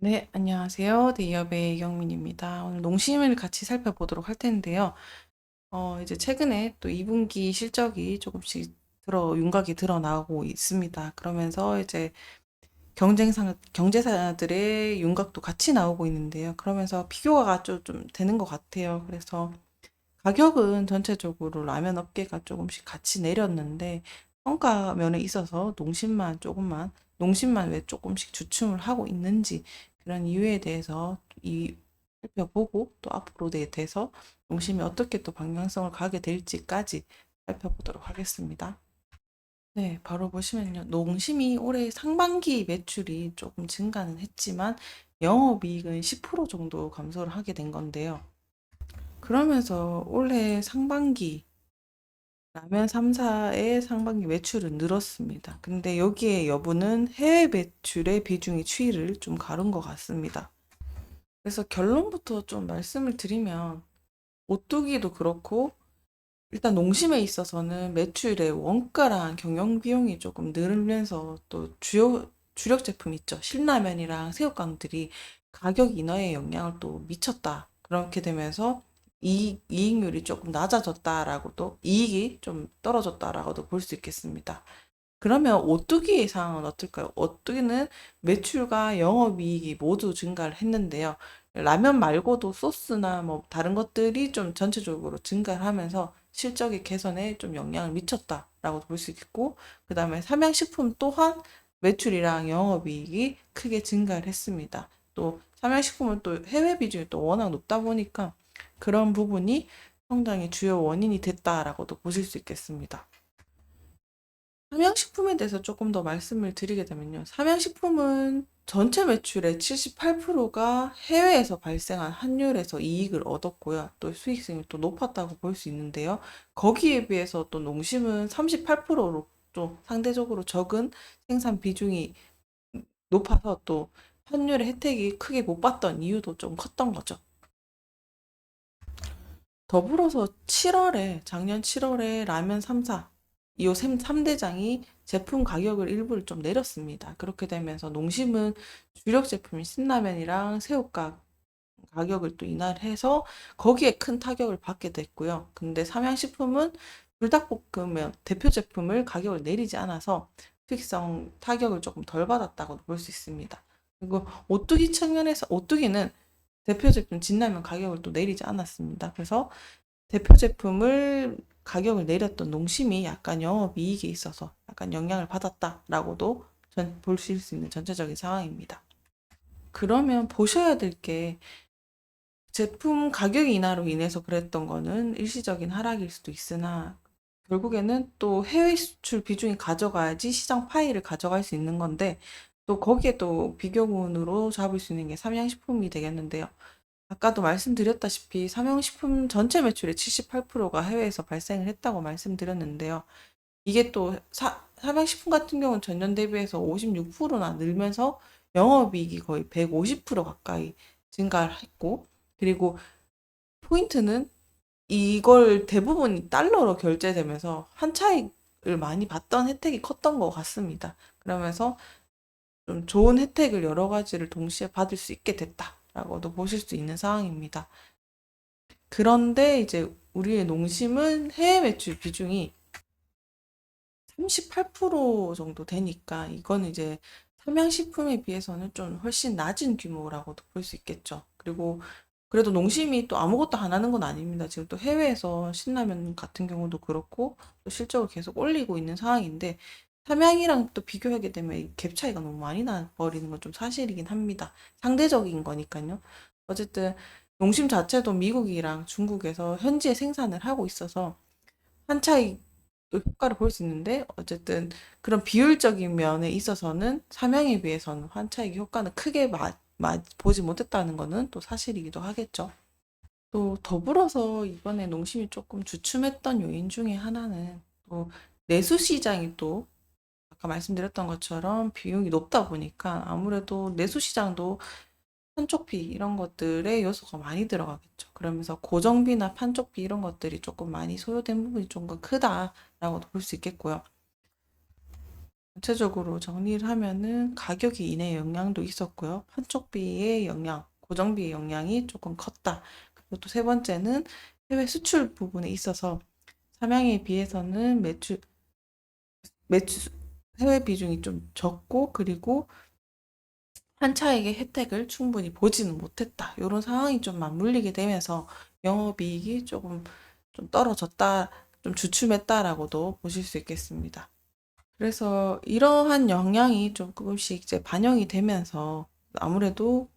네, 안녕하세요. 대기업의 이경민입니다. 오늘 농심을 같이 살펴보도록 할 텐데요. 이제 최근에 또 2분기 실적이 조금씩 윤곽이 드러나고 있습니다. 그러면서 이제 경제사들의 윤곽도 같이 나오고 있는데요. 그러면서 비교가 좀 되는 것 같아요. 그래서 가격은 전체적으로 라면 업계가 조금씩 같이 내렸는데, 성과 면에 있어서 농심만 왜 조금씩 주춤을 하고 있는지, 그런 이유에 대해서 살펴보고, 또 앞으로에 대해서 농심이 어떻게 또 방향성을 가게 될지까지 살펴보도록 하겠습니다. 네, 바로 보시면요. 농심이 올해 상반기 매출이 조금 증가는 했지만, 영업이익은 10% 정도 감소를 하게 된 건데요. 그러면서 올해 상반기 라면 3사의 상반기 매출은 늘었습니다. 근데 여기에 여부는 해외 매출의 비중이 추이를 좀 가른 것 같습니다. 그래서 결론부터 좀 말씀을 드리면, 오뚜기도 그렇고, 일단 농심에 있어서는 매출의 원가랑 경영 비용이 조금 늘면서 또 주력 제품 있죠. 신라면이랑 새우깡들이 가격 인하에 영향을 또 미쳤다. 그렇게 되면서 이익률이 조금 낮아졌다라고도, 이익이 좀 떨어졌다라고도 볼 수 있겠습니다. 그러면 오뚜기의 상황은 어떨까요? 오뚜기는 매출과 영업이익이 모두 증가를 했는데요. 라면 말고도 소스나 뭐 다른 것들이 좀 전체적으로 증가를 하면서 실적의 개선에 좀 영향을 미쳤다라고 볼 수 있겠고, 그 다음에 삼양식품 또한 매출이랑 영업이익이 크게 증가를 했습니다. 또 삼양식품은 또 해외 비중이 또 워낙 높다 보니까 그런 부분이 성장의 주요 원인이 됐다라고도 보실 수 있겠습니다. 삼양식품에 대해서 조금 더 말씀을 드리게 되면요. 삼양식품은 전체 매출의 78%가 해외에서 발생한 환율에서 이익을 얻었고요. 또 수익성이 또 높았다고 볼 수 있는데요. 거기에 비해서 또 농심은 38%로 좀 상대적으로 적은 생산 비중이 높아서 또 환율의 혜택이 크게 못 받던 이유도 좀 컸던 거죠. 더불어서 작년 7월에 라면 3사, 이 3대장이 제품 가격을 일부를 좀 내렸습니다. 그렇게 되면서 농심은 주력 제품인 신라면이랑 새우깡 가격을 또 인하를 해서 거기에 큰 타격을 받게 됐고요. 근데 삼양식품은 불닭볶음면 대표 제품을 가격을 내리지 않아서 수익성 타격을 조금 덜 받았다고 볼 수 있습니다. 그리고 오뚜기는 대표 제품 진라면 가격을 또 내리지 않았습니다. 그래서 대표 제품을 가격을 내렸던 농심이 약간 영업이익에 있어서 약간 영향을 받았다라고도 볼 수 있는 전체적인 상황입니다. 그러면 보셔야 될 게, 제품 가격 인하로 인해서 그랬던 거는 일시적인 하락일 수도 있으나 결국에는 또 해외 수출 비중이 가져가야지 시장 파이를 가져갈 수 있는 건데, 또 거기에 또 비교군으로 잡을 수 있는 게 삼양식품이 되겠는데요. 아까도 말씀드렸다시피 삼양식품 전체 매출의 78%가 해외에서 발생을 했다고 말씀드렸는데요. 이게 또 삼양식품 같은 경우는 전년 대비해서 56%나 늘면서 영업이익이 거의 150% 가까이 증가를 했고, 그리고 포인트는 이걸 대부분 달러로 결제되면서 한 차익을 많이 받던 혜택이 컸던 것 같습니다. 그러면서 좀 좋은 혜택을 여러 가지를 동시에 받을 수 있게 됐다라고도 보실 수 있는 상황입니다. 그런데 이제 우리의 농심은 해외 매출 비중이 38% 정도 되니까 이건 이제 삼양식품에 비해서는 좀 훨씬 낮은 규모라고도 볼 수 있겠죠. 그리고 그래도 농심이 또 아무것도 안 하는 건 아닙니다. 지금 또 해외에서 신라면 같은 경우도 그렇고 또 실적을 계속 올리고 있는 상황인데, 삼양이랑 또 비교하게 되면 이 갭 차이가 너무 많이 나 버리는 건 좀 사실이긴 합니다. 상대적인 거니까요. 어쨌든 농심 자체도 미국이랑 중국에서 현지에 생산을 하고 있어서 한 차이 또 효과를 볼 수 있는데, 어쨌든 그런 비율적인 면에 있어서는 삼양에 비해서는 환차익 효과는 크게 보지 못했다는 거는 또 사실이기도 하겠죠. 또 더불어서 이번에 농심이 조금 주춤했던 요인 중에 하나는 또 내수 시장이 또 아까 말씀드렸던 것처럼 비용이 높다 보니까 아무래도 내수 시장도 판촉비 이런 것들의 요소가 많이 들어가겠죠. 그러면서 고정비나 판촉비 이런 것들이 조금 많이 소요된 부분이 좀 더 크다라고도 볼 수 있겠고요. 전체적으로 정리를 하면은 가격이 인해 영향도 있었고요. 한쪽비의 영향, 고정비의 영향이 조금 컸다. 그리고 또 세 번째는 해외 수출 부분에 있어서 삼양에 비해서는 매출, 해외 비중이 좀 적고, 그리고 한 차익의 혜택을 충분히 보지는 못했다. 이런 상황이 좀 맞물리게 되면서 영업이익이 조금 좀 떨어졌다, 좀 주춤했다라고도 보실 수 있겠습니다. 그래서 이러한 영향이 조금씩 이제 반영이 되면서 아무래도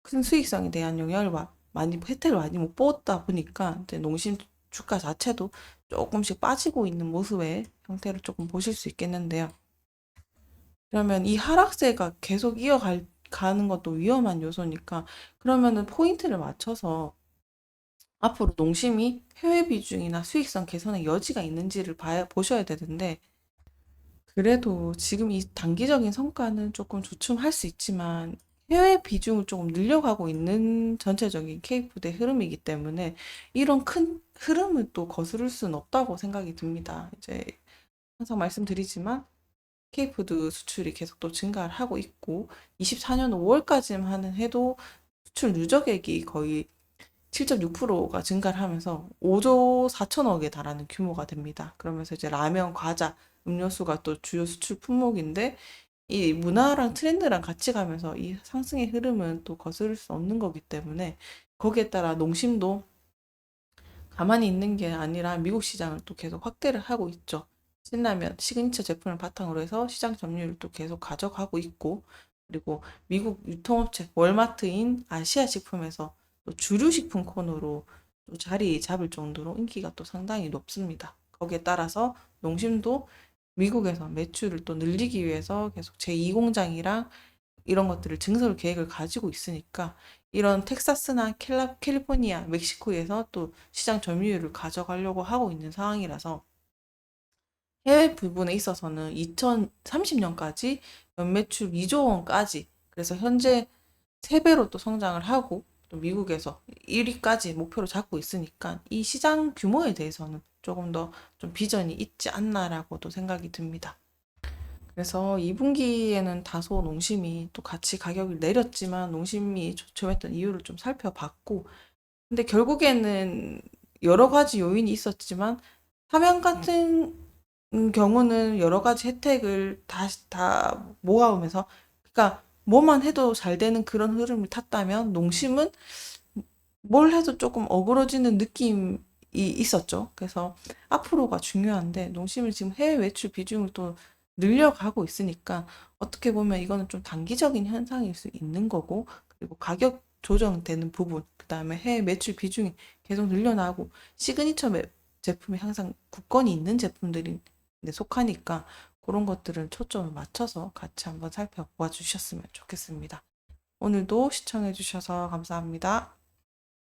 큰 수익성에 대한 영향을 많이, 혜택을 많이 못 보다 보니까 이제 농심 주가 자체도 조금씩 빠지고 있는 모습의 형태를 조금 보실 수 있겠는데요. 그러면 이 하락세가 계속 가는 것도 위험한 요소니까 그러면은 포인트를 맞춰서 앞으로 농심이 해외 비중이나 수익성 개선의 여지가 있는지를 보셔야 되는데 그래도 지금 이 단기적인 성과는 조금 주춤할 수 있지만 해외 비중을 조금 늘려가고 있는 전체적인 K푸드의 흐름이기 때문에 이런 큰 흐름을 또 거스를 수는 없다고 생각이 듭니다. 이제 항상 말씀드리지만 K푸드 수출이 계속 또 증가를 하고 있고 24년 5월까지만 해도 수출 누적액이 거의 7.6%가 증가를 하면서 5조 4천억에 달하는 규모가 됩니다. 그러면서 이제 라면, 과자, 음료수가 또 주요 수출 품목인데 이 문화랑 트렌드랑 같이 가면서 이 상승의 흐름은 또 거스를 수 없는 거기 때문에 거기에 따라 농심도 가만히 있는 게 아니라 미국 시장을 또 계속 확대를 하고 있죠. 신라면, 시그니처 제품을 바탕으로 해서 시장 점유율을 또 계속 가져가고 있고, 그리고 미국 유통업체 월마트인 아시아 식품에서 또 주류 식품 코너로 또 자리 잡을 정도로 인기가 또 상당히 높습니다. 거기에 따라서 농심도 미국에서 매출을 또 늘리기 위해서 계속 제2공장이랑 이런 것들을 증설 계획을 가지고 있으니까 이런 텍사스나 캘리포니아, 멕시코에서 또 시장 점유율을 가져가려고 하고 있는 상황이라서 해외 부분에 있어서는 2030년까지 연매출 2조 원까지 그래서 현재 3배로 또 성장을 하고 또 미국에서 1위까지 목표로 잡고 있으니까 이 시장 규모에 대해서는 조금 더 좀 비전이 있지 않나라고도 생각이 듭니다. 그래서 2분기에는 다소 농심이 또 같이 가격을 내렸지만 농심이 조춤했던 이유를 좀 살펴봤고, 근데 결국에는 여러 가지 요인이 있었지만, 삼양 같은 경우는 여러 가지 혜택을 다 모아오면서, 그러니까 뭐만 해도 잘 되는 그런 흐름을 탔다면, 농심은 뭘 해도 조금 어그러지는 느낌이 있었죠. 그래서 앞으로가 중요한데 농심을 지금 해외 매출 비중을 또 늘려가고 있으니까 어떻게 보면 이거는 좀 단기적인 현상일 수 있는 거고 그리고 가격 조정되는 부분 그다음에 해외 매출 비중이 계속 늘려나고 시그니처 제품이 항상 굳건히 있는 제품들이 속하니까 그런 것들을 초점을 맞춰서 같이 한번 살펴봐 주셨으면 좋겠습니다. 오늘도 시청해 주셔서 감사합니다.